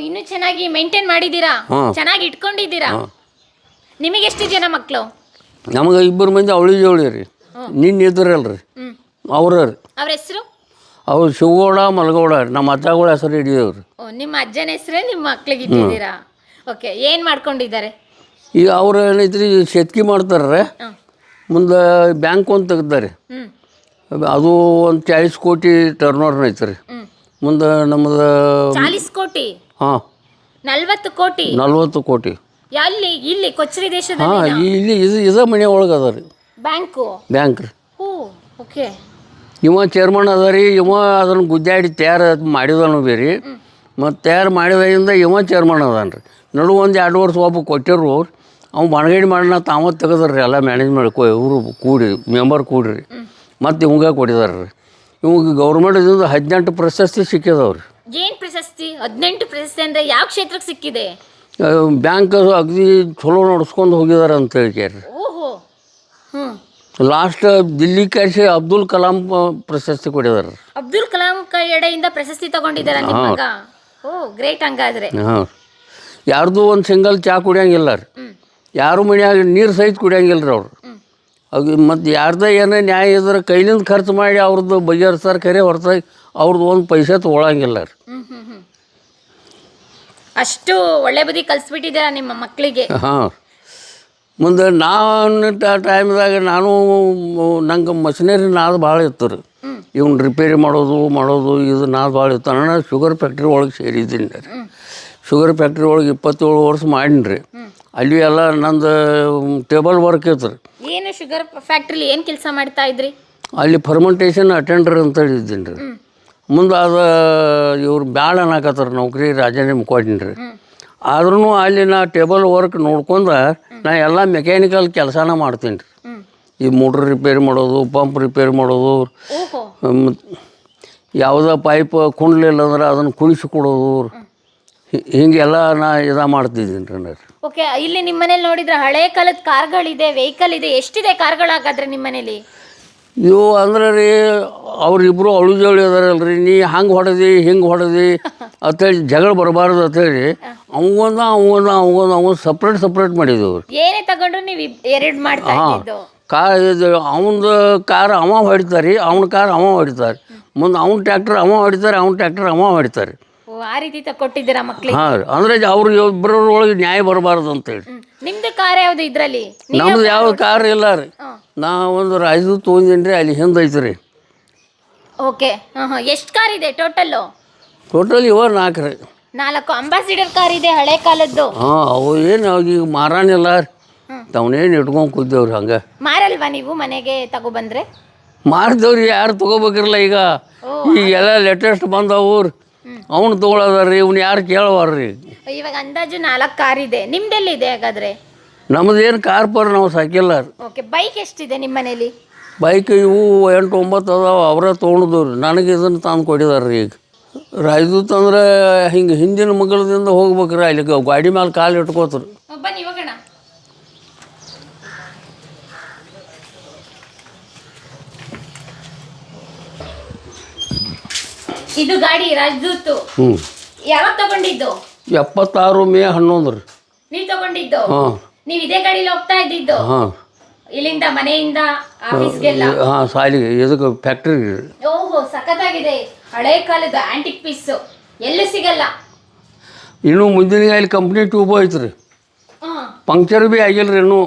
ಇನ್ನೂ ಚೆನ್ನಾಗಿ ಮೇಂಟೈನ್ ಮಾಡಿದ್ದೀರಾ, ಚೆನ್ನಾಗಿ ಇಟ್ಕೊಂಡಿದ್ದೀರಾ. ನಿಮಗೆ ಎಷ್ಟು ಜನ ಮಕ್ಕಳು? ನಮಗೆ 2 ಮಂದಿ ಅವಳಿ ರೀ. ನಿನ್ನ ಇದ್ರಲ್ರಿ ಅವ್ರ ರೀ. ಅವ್ರ ಹೆಸರು? ಅವ್ರು ಶಿವಗೌಡ ಮಲಗೌಡ, ನಮ್ಮ ಅಜ್ಜಗಳ ಹೆಸರು ಹಿಡಿದೇವ್ರಿ. ನಿಮ್ಮ ಅಜ್ಜನ ಹೆಸರೇ ನಿಮ್ಮ ಮಕ್ಳಿಗೆ ಇಟ್ಟಿದ್ದೀರಾ? ಓಕೆ. ಏನು ಮಾಡ್ಕೊಂಡಿದ್ದಾರೆ ಈಗ? ಅವ್ರು ಏನೈತ್ರಿ, ಶೆತ್ಕಿ ಮಾಡ್ತಾರೆ. ಮುಂದೆ ಬ್ಯಾಂಕ್ ಒಂದು ತೆಗ್ದಾರೆ, ಅದು ಒಂದು 40 ಕೋಟಿ ಟರ್ನ್ ಓವರ್ ಐತ್ರಿ. ಮುಂದೆ ನಮ್ಮದು 40 ಕೋಟಿ? ಹಾಂ, 40 ಕೋಟಿ. 40 ಕೋಟಿ. ಅಲ್ಲಿ ಇಲ್ಲಿ ಕೊಚ್ರಿ ದೇಶದ? ಹಾಂ, ಇಲ್ಲಿ ಇದೇ ಮನೆ ಒಳಗೆ ಅದ ರೀ ಬ್ಯಾಂಕ್ ರೀ. ಓಕೆ. ಇವ ಚೇರ್ಮನ್ ಅದ ರೀ. ಇವ ಅದನ್ನು ಗುದ್ದಾಡಿ ತಯಾರು ಮಾಡಿದನು ಬೇರೆ, ಮತ್ತು ತಯಾರು ಮಾಡಿದಾಗಿಂದ ಇವ ಚೇರ್ಮನ್ ಅದಾನ ರೀ. ನಡು ಒಂದು 2 ವರ್ಷ ಒಬ್ಬ ಕೊಟ್ಟಿರು, ಅವ್ನು ಬಣಗಡಿ ಮಾಡೋಣ ತಾವ ತೆಗೆದ್ರಿ. ಎಲ್ಲ ಮ್ಯಾನೇಜ್ಮೆಂಟ್ ಇವರು ಕೂಡಿ ಮೆಂಬರ್ ಕೂಡ್ರಿ, ಮತ್ತು ಇವಂಗ ಕೊಟ್ಟಿದಾರೆ ರೀ. ಇವಾಗ ಗೌರ್ಮೆಂಟದಿಂದ 18 ಪ್ರಶಸ್ತಿ ಸಿಕ್ಕಿದವ್ರಿ. ಏನು ಪ್ರಶಸ್ತಿ? 18 ಪ್ರಶಸ್ತಿ ಅಂದರೆ ಯಾವ ಕ್ಷೇತ್ರಕ್ಕೆ ಸಿಕ್ಕಿದೆ? ಬ್ಯಾಂಕ್ ಅಗದಿ ಚಲೋ ನಡೆಸ್ಕೊಂಡು ಹೋಗಿದಾರೆ ಅಂತ ಹೇಳ್ಕ್ಯಾರ್ರಿ. ಲಾಸ್ಟ್ ದಿಲ್ಲಿ ಕಳಿಸಿ ಅಬ್ದುಲ್ ಕಲಾಂ ಪ್ರಶಸ್ತಿ ಕೊಟ್ಟಿದ್ದಾರೆ. ಅಬ್ದುಲ್ ಕಲಾಂ ಕಡೆಯಿಂದ ಪ್ರಶಸ್ತಿ ತಗೊಂಡಿದ್ದಾರೆ ನಿಮ್ಮ ಮಗ? ಗ್ರೇಟ್. ಹಂಗಾದ್ರೆ ಹಾಂ, ಯಾರ್ದು ಒಂದು ಸಿಂಗಲ್ ಚಾ ಕುಡಿಯಂಗಿಲ್ಲ ರೀ, ಯಾರು ಮನ್ಯಾಗ ನೀರು ಸಹಿತ ಕುಡಿಯಂಗಿಲ್ಲ ರೀ ಅವ್ರು. ಅದು ಮತ್ತು ಯಾರ್ದ ಏನೋ ನ್ಯಾಯ ಇದ್ರೆ ಕೈಲಿಂದ ಖರ್ಚು ಮಾಡಿ ಅವ್ರದ್ದು ಬಗೆಹರಿಸ್ತಾರೆ, ಖರೆ ಹೊರತಾಗಿ ಅವ್ರದ್ದು ಒಂದು ಪೈಸೆ ತೊಗೊಳಂಗಿಲ್ಲ ರೀ. ಅಷ್ಟು ಒಳ್ಳೆ ಬುದ್ಧಿ ಕಲಿಸ್ಬಿಟ್ಟಿದ್ದೀರಾ ನಿಮ್ಮ ಮಕ್ಕಳಿಗೆ. ಹಾಂ, ಮುಂದೆ ನಾನು ಟೈಮ್ದಾಗ ನಾನು ನಂಗೆ ಮಷಿನರಿ ನಾದು ಭಾಳ ಇತ್ತು ರೀ ಇವ್ನ ರಿಪೇರಿ ಮಾಡೋದು ಇದು ನಾದು ಭಾಳ ಇತ್ತು ನಾನು ಶುಗರ್ ಫ್ಯಾಕ್ಟ್ರಿ ಒಳಗೆ ಸೇರಿದ್ದೀನಿ ರೀ ಶುಗರ್ ಫ್ಯಾಕ್ಟ್ರಿ ಒಳಗೆ 27 ವರ್ಷ ಮಾಡೀನಿ ರೀ ಅಲ್ಲಿ ಎಲ್ಲ ನಂದು ಟೇಬಲ್ ವರ್ಕ್ ಇತ್ತು ರೀ. ಏನು ಶುಗರ್ ಫ್ಯಾಕ್ಟ್ರಿಲಿ ಏನು ಕೆಲಸ ಮಾಡ್ತಾ ಇದ್ರಿ? ಅಲ್ಲಿ ಫರ್ಮೆಂಟೇಷನ್ ಅಟೆಂಡರ್ ಅಂತ ಇದ್ದೀನಿ ರೀ. ಮುಂದೆ ಅದು ಇವ್ರು ಬ್ಯಾಡ ಅನ್ನಕತ್ತಾರೆ ನೌಕರಿ ರಾಜೀನಾಮೆ ಕೊಟ್ಟಿನಿ ರೀ. ಆದ್ರೂ ಅಲ್ಲಿ ನಾ ಟೇಬಲ್ ವರ್ಕ್ ನೋಡ್ಕೊಂಡು ನಾ ಎಲ್ಲ ಮೆಕ್ಯಾನಿಕಲ್ ಕೆಲಸನ ಮಾಡ್ತೀನಿ ರೀ. ಈ ಮೋಟ್ರ್ ರಿಪೇರಿ ಮಾಡೋದು, ಪಂಪ್ ರಿಪೇರಿ ಮಾಡೋದು, ಯಾವುದೋ ಪೈಪ್ ಕುಣ್ಲಿಲ್ಲ ಅಂದ್ರೆ ಅದನ್ನು ಕುಣಿಸಿ ಕೊಡೋದು, ಹಿಂಗೆಲ್ಲ ನಾ ಮಾಡ್ತಿದ್ದೀನಿ ರೀ ನಾನು. ಓಕೆ, ಇಲ್ಲಿ ನಿಮ್ಮ ಮನೇಲಿ ನೋಡಿದ್ರೆ ಹಳೆ ಕಾಲದ ಕಾರ್ಗಳಿದೆ, ವೆಹಿಕಲ್ ಇದೆ. ಎಷ್ಟಿದೆ ಕಾರ್ಗಳಾಗಾದ್ರೆ ನಿಮ್ಮ ಮನೇಲಿ? ಇವು ಅಂದ್ರೆ ರೀ ಅವರಿಬ್ಬರು ಅಳು ಜವಳಿ ಅದಾರಲ್ರಿ, ನೀ ಹಂಗೆ ಹೊಡೆದಿ ಹಿಂಗೆ ಹೊಡೆದಿ ಅಂತೇಳಿ ಜಗಳ ಬರಬಾರ್ದು ಅಂತೇಳಿ ಅವನು ಸಪ್ರೇಟ್ ಮಾಡಿದೆವು. ಏನೇ ತಗೊಂಡ್ರು ನೀವು ಎರಡು ಮಾಡ್ತಾ ಇದ್ದು? ಇದು ಅವನದು ಕಾರ್ ಅವ ಹೊಡಿತಾರೆ, ಅವನ ಕಾರ್ ಅವ ಹೊಡಿತಾರೆ, ಮುಂದೆ ಅವ್ನ ಟ್ಯಾಕ್ಟರ್ ಅವ ಹೊಡಿತಾರೆ, ಅವ್ನ ಟ್ಯಾಕ್ಟರ್ ಅವ ಹೊಡಿತಾರೆ. ಆ ರೀತಿ ಕೊಟ್ಟಿದ್ದೀರಾ ಮಕ್ಕಳಿಗೆ? ಹಾಂ, ಅಂದ್ರೆ ಅವ್ರು ಇಬ್ಬರೊಳಗೆ ನ್ಯಾಯ ಬರಬಾರ್ದು ಅಂತೇಳಿ. ನಿಮ್ದು ಕಾರ್ ಯಾವುದು ಇದ್ರಲ್ಲಿ? ನಮ್ದು ಯಾವ ಕಾರ್ ಇಲ್ಲ ರೀ. ನಾ ಒಂದು ರಾಜದು ತೊಗೊಂಡೀನಿ ರೀ, ಅಲ್ಲಿ ಹಿಂದೆ ಐತೆ ರೀ. ಓಕೆ, ಎಷ್ಟು ಕಾರ್ ಇದೆ ಟೋಟಲ್ಲು? ಟೋಟಲ್ ಇವ 4 ರೀ. 4 ಅಂಬಾಸಿಡರ್ ಕಾರ್ ಇದೆ ಹಳೆ ಕಾಲದ್ದು. ಹಾಂ, ಅವು ಏನು ಈಗ ಮಾರಾನಿಲ್ಲ ರೀ, ಅವನೇನು ಇಟ್ಕೊಂಡು ಕೂತೇವ್ರಿ. ಹಂಗೆ ಮಾರಲ್ವಾ ನೀವು ಮನೆಗೆ ತಗೊಬಂದ್ರೆ? ಮಾರ್ದವ್ರಿ, ಯಾರು ತೊಗೋಬೇಕಿರಲ್ಲ ಈಗ ಎಲ್ಲ ಲೇಟೆಸ್ಟ್ ಬಂದವು. ಅವ್ನು ತೊಗೊಳೋದಾರ್ರಿ, ಇವ್ನು ಯಾರು ಕೇಳವಾರ್ರಿ. ಇವಾಗ ಅಂದಾಜು 4 ಕಾರ್ ಇದೆ. ನಿಮ್ದೆಲ್ಲಿದೆ ಹಾಗಾದ್ರೆ? ನಮ್ದೇನು ಕಾರ್ ನಾವು ಸಾಕಿಲ್ಲ ರೀ. ಓಕೆ, ಬೈಕ್ ಎಷ್ಟಿದೆ ನಿಮ್ಮ ಮನೇಲಿ? ಬೈಕ್ ಇವು 8-9 ಅದಾವ, ಅವರೇ ತೊಗೊಂಡಿದ್ದವ್ರಿ. ನನಗೆ ಇದನ್ನು ತಂದು ಕೊಟ್ಟಿದಾರ್ರಿ. ಈಗ ರಾಜದೂತ್ ಅಂದ್ರೆ ಹಿಂಗೆ ಹಿಂದಿನ ಮಗಳದಿಂದ ಹೋಗ್ಬೇಕ್ರಿ, ಅಲ್ಲಿ ಗಾಡಿ ಮೇಲೆ ಕಾಲು ಇಟ್ಕೋತ್ರಿ. ಬನ್ನಿ ಹೋಗೋಣ. ಇದು ಗಾಡಿ ರಾಜದೂತು. ಯಾವಾಗ ತಗೊಂಡಿದ್ದು? 76 ಮೇ 11 ರೀ. ನೀವು ತಗೊಂಡಿದ್ದು? ಹಾಂ. ನೀವು ಇದೇ ಗಾಡಿಲಿ ಹೋಗ್ತಾ ಇದ್ದಿದ್ದು? ಹಾಂ, ಇಲ್ಲಿಂದ ಮನೆಯಿಂದ ಆಫೀಸ್ಗೆಲ್ಲ? ಹಾಂ, ಸಾಲಿಗೆ ಇದಕ್ಕೆ ಫ್ಯಾಕ್ಟ್ರಿ. ಓಹೋ, ಸಖತ್ತಾಗಿದೆ. ಹಳೆ ಕಾಲದ ಆಂಟಿಕ್ ಪೀಸ್ ಎಲ್ಲೂ ಸಿಗಲ್ಲ. ಇನ್ನೂ ಮುಂದಿನ ಇಲ್ಲಿ ಕಂಪ್ನಿ ಟ್ಯೂಬ್ ಐತ್ರಿ, ಪಂಕ್ಚರ್ ಭೀ ಆಗಿಲ್ಲ ರೀ ಇನ್ನೂ.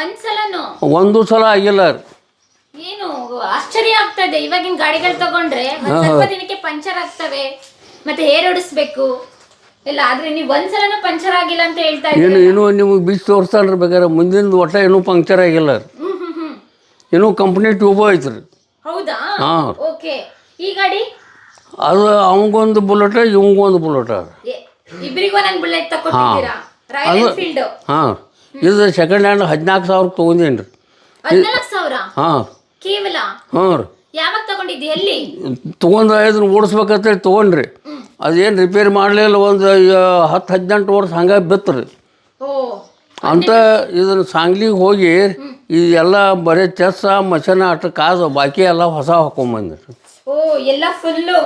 ಒಂದ್ಸಲನು? ಒಂದು ಸಲ ಆಗಿಲ್ಲ ರೀ. ಏನು ಆಶ್ಚರ್ಯ ಆಗ್ತದೆ, ಇವಾಗಿನ ಗಾಡಿಗಳು ತಗೊಂಡ್ರೆ ಸ್ವಲ್ಪ ದಿನಕ್ಕೆ ಪಂಚರ್ ಆಗ್ತವೆ, ಮತ್ತೆ ಹೇರ್ ಹೊಡಿಸ್ಬೇಕು ಇಲ್ಲ. ಆದ್ರೆ ನೀವು ಒಂದ್ಸಲನೂ ಪಂಚರ್ ಆಗಿಲ್ಲ ಅಂತ ಹೇಳ್ತಾ ಇದ್ದೀರಿ. ಇನ್ನೂ ನಿಮಗೆ ಬಿಚ್ಚಿ ತೋರಿಸ್ತಾನ್ರಿ ಬೇಕಾದ್ರೆ. ಮುಂದಿನ ಒಟ್ಟ ಇನ್ನೂ ಪಂಕ್ಚರ್ ಆಗಿಲ್ಲ ರೀ. ಇನ್ನೂ ಕಂಪ್ನಿ ಟ್ಯೂಬ್ ಐತ್ರಿ. ಹೌದಾ? ಹಾಂ. ಓಕೆ, ಈ ಗಾಡಿ ಅದು ಅವಂಗೊಂದು ಬುಲೆಟ್, ಇವಂಗೊಂದು ಬುಲೆಟ್. ಇಬ್ಬರಿಗೂ ಒಂದೊಂದು ಬುಲೆಟ್ ತಗೊಂಡಿದ್ದೀರಾ? Royal Enfield. ಹಾಂ, ಇದು ಸೆಕೆಂಡ್ ಹ್ಯಾಂಡ್ 14,000 ತೊಗೊಂಡೇನಿ ರೀ. 14,000? ಹಾಂ, ಕೇವಲ? ಹಾಂ ರೀ. ಯಾವಾಗ ತಗೊಂಡಿದ್ದಿ? ಎಲ್ಲಿ ತೊಗೊಂಡು ಇದನ್ನ ಓಡಿಸ್ಬೇಕಂತೇಳಿ ತೊಗೊಂಡ್ರಿ. ಅದೇನು ರಿಪೇರಿ ಮಾಡಲಿಲ್ಲ, ಒಂದು 10-18 ವರ್ಷ ಹಂಗೆ ಬಿತ್ತರಿ ಅಂತ. ಇದನ್ನು ಸಾಂಗ್ಲಿಗೆ ಹೋಗಿ ಇದೆಲ್ಲ ಬರೀ ಚೆಸ್ ಮಷನ್ ಅಷ್ಟು ಕಾದು ಬಾಕಿ ಎಲ್ಲ ಹೊಸ ಹಾಕೊಂಬಂದ್ರಿ. ಓ, ಎಲ್ಲ ಫುಲ್ಲು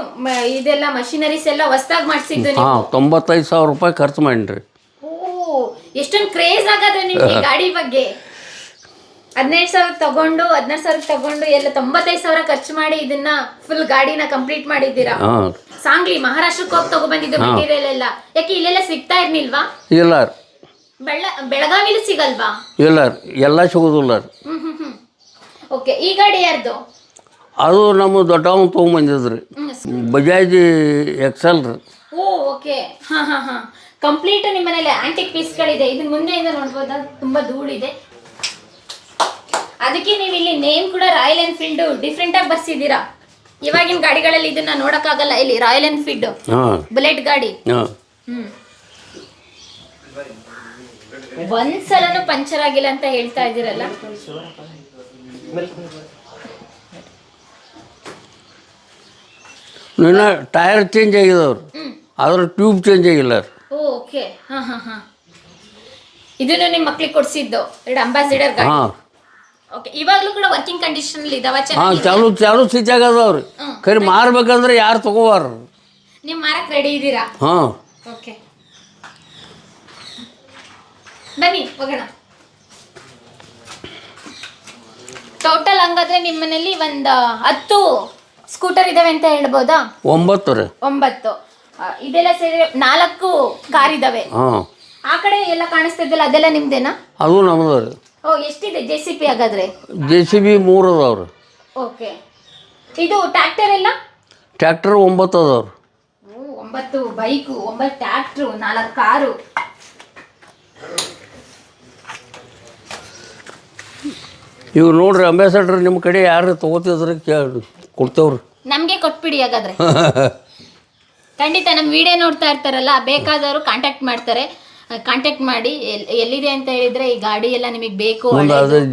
ಇದೆಲ್ಲ ಮಷಿನರೀಸ್ ಎಲ್ಲ ಹೊಸದಾಗಿ ಮಾಡಿಸಿದ್ದು? ಹಾಂ, 95,000 ರೂಪಾಯಿ ಖರ್ಚು ಮಾಡಿರಿ. ಓ, ಎಷ್ಟೊಂದು ಕ್ರೇಜ್ ಆಗಾದ್ರೆ ನಿಮ್ಗೆ ಗಾಡಿ ಬಗ್ಗೆ. 15,000 ತಗೊಂಡು 16,000 ತಗೊಂಡು ಎಲ್ಲ 95,000 ಖರ್ಚು ಮಾಡಿ ಇದನ್ನ ಫುಲ್ ಗಾಡಿನ ಕಂಪ್ಲೀಟ್ ಮಾಡಿದ್ದೀರಾ. ಸಾಂಗ್ಲಿ ಮಹಾರಾಷ್ಟ್ರಕ್ಕೆ ಹೋಗಿ ತಗೊಬಂದಿದ್ದು ಮೆಟೀರಿಯಲ್ ಎಲ್ಲ. ಯಾಕೆ ಇಲ್ಲೆಲ್ಲ ಸಿಗ್ತಾ ಇರ್ಲಿಲ್ವಾ? ಇಲ್ಲ. ಬೆಳಗಾವಿಲಿ ಸಿಗಲ್ವಾ? ಇಲ್ಲ, ಎಲ್ಲ ಸಿಗೋದಿಲ್ಲ. ಓಕೆ, ಈ ಗಾಡಿ ಯಾರ್ದು? ಅದು ನಮ್ಮ ದೊಡ್ಡವನು ತೊಗೊಂಬಂದಿದ್ರಿ, ಬಜಾಜ್ ಎಕ್ಸೆಲ್ ರೀ. ಓ, ಓಕೆ. ಹಾಂ ಹಾಂ ಹಾಂ, ಕಂಪ್ಲೀಟ್ ನಿಮ್ಮ ಮನೇಲಿ ಆಂಟಿಕ್ ಪೀಸ್ಗಳಿದೆ. ಇದನ್ನ ಮುಂದೆಯಿಂದ ನೋಡ್ಬೋದಾ? ತುಂಬ ಧೂಳಿದೆ, ಅದಕ್ಕೆ ನೀವು ಇಲ್ಲಿ ನೇಮ್ ಕೂಡ ರಾಯಲ್ ಎನ್ಫೀಲ್ಡ್ ಡಿಫ್ರೆಂಟ್ ಆಗಿ ಬರ್ಸಿದ್ದೀರಾ. ಇವಾಗಿನ ಗಾಡಿಗಳಲ್ಲಿ ಇದನ್ನ ನೋಡಕ್ಕಾಗಲ್ಲ. ಇಲ್ಲಿ ರಾಯಲ್ ಎನ್ಫೀಲ್ಡ್ ಬುಲೆಟ್ ಗಾಡಿ. ಒಂದ್ಸಲನು ಪಂಚರ್ ಆಗಿಲ್ಲ ಅಂತ ಹೇಳ್ತಾ ಇದ್ದೀರಲ್ಲ? ನಿನ್ನ ಟೈರ್ ಚೇಂಜ್ ಆಗಿದವ್ರು, ಆದ್ರೆ ಟ್ಯೂಬ್ ಚೇಂಜ್ ಆಗಿಲ್ಲ. ಓಕೆ, ಹಾಂ ಹಾಂ ಹಾಂ. ಇದನ್ನು ನಿಮ್ಮ ಮಕ್ಳಿಗೆ ಕೊಡ್ಸಿದ್ದು 2 ಅಂಬಾಸಿಡರ್ ಗಾಡಿ. ಓಕೆ, ಇವಾಗಲೂ ಕೂಡ ವರ್ಕಿಂಗ್ ಕಂಡೀಷನ್ ಅಲ್ಲಿ ಇದಾವ? ಹಾಂ, ಚಾಲು ಸ್ಥಿತಿಯಾಗ ಅದಾವ್ರಿ. ಖರೀ ಮಾರ್ಬೇಕಂದ್ರೆ ಯಾರು ತಗೋವಾರ? ನೀವು ಮಾರಕ್ ರೆಡಿ ಇದ್ದೀರಾ? ಹಾಂ. ಓಕೆ, ಬನ್ನಿ ಹೋಗೋಣ. ಟೋಟಲ್ ಹಂಗಾದ್ರೆ ನಿಮ್ಮ ಮನೇಲಿ ಒಂದು 10 ಸ್ಕೂಟರ್ ಇದಾವೆ ಅಂತ ಹೇಳ್ಬೋದಾ? 9 ರೀ. 9. ಇದೆಲ್ಲ ಸೇರಿ 4 ಕಾರ್ ಇದಾವೆ. ಹಾಂ. ಆ ಕಡೆ ಎಲ್ಲ ಕಾಣಿಸ್ತಿದ್ದಲ್ಲ, ಅದೆಲ್ಲ ನಿಮ್ದೇನಾ? ಅದು ನಮ್ದು ರೀ. ಓ ಎಷ್ಟಿದೆ JCB ಹಾಗಾದ್ರೆ? JCB 3 ಅದಾವ್ರಿ. ಓಕೆ. ಇದು ಟ್ರ್ಯಾಕ್ಟರ್ ಎಲ್ಲ? ಟ್ರ್ಯಾಕ್ಟರ್ 9 ಅದಾವ್ರಿ. 9 ಬೈಕು, 9 ಟ್ರ್ಯಾಕ್ಟ್ರು, 4 ಕಾರು. ಇವು ನೋಡ್ರಿ ಅಂಬಾಸಡರ್, ನಿಮ್ಮ ಕಡೆ ಯಾರು ತೊಗೋತಿದ್ರೆ ಕೊಡ್ತೇವ್ರಿ. ನಮಗೆ ಕೊಟ್ಬಿಡಿ ಹಾಗಾದ್ರೆ. ಖಂಡಿತ ನಮ್ಮ ವಿಡಿಯೋ ನೋಡ್ತಾ ಇರ್ತಾರಲ್ಲ, ಬೇಕಾದವರು ಕಾಂಟ್ಯಾಕ್ಟ್ ಮಾಡ್ತಾರೆ. ಕಾಂಟ್ಯಾಕ್ಟ್ ಮಾಡಿ ಎಲ್ಲಿದೆ ಅಂತ ಹೇಳಿದ್ರೆ ಈ ಗಾಡಿ ಎಲ್ಲ ನಿಮಗೆ ಬೇಕು.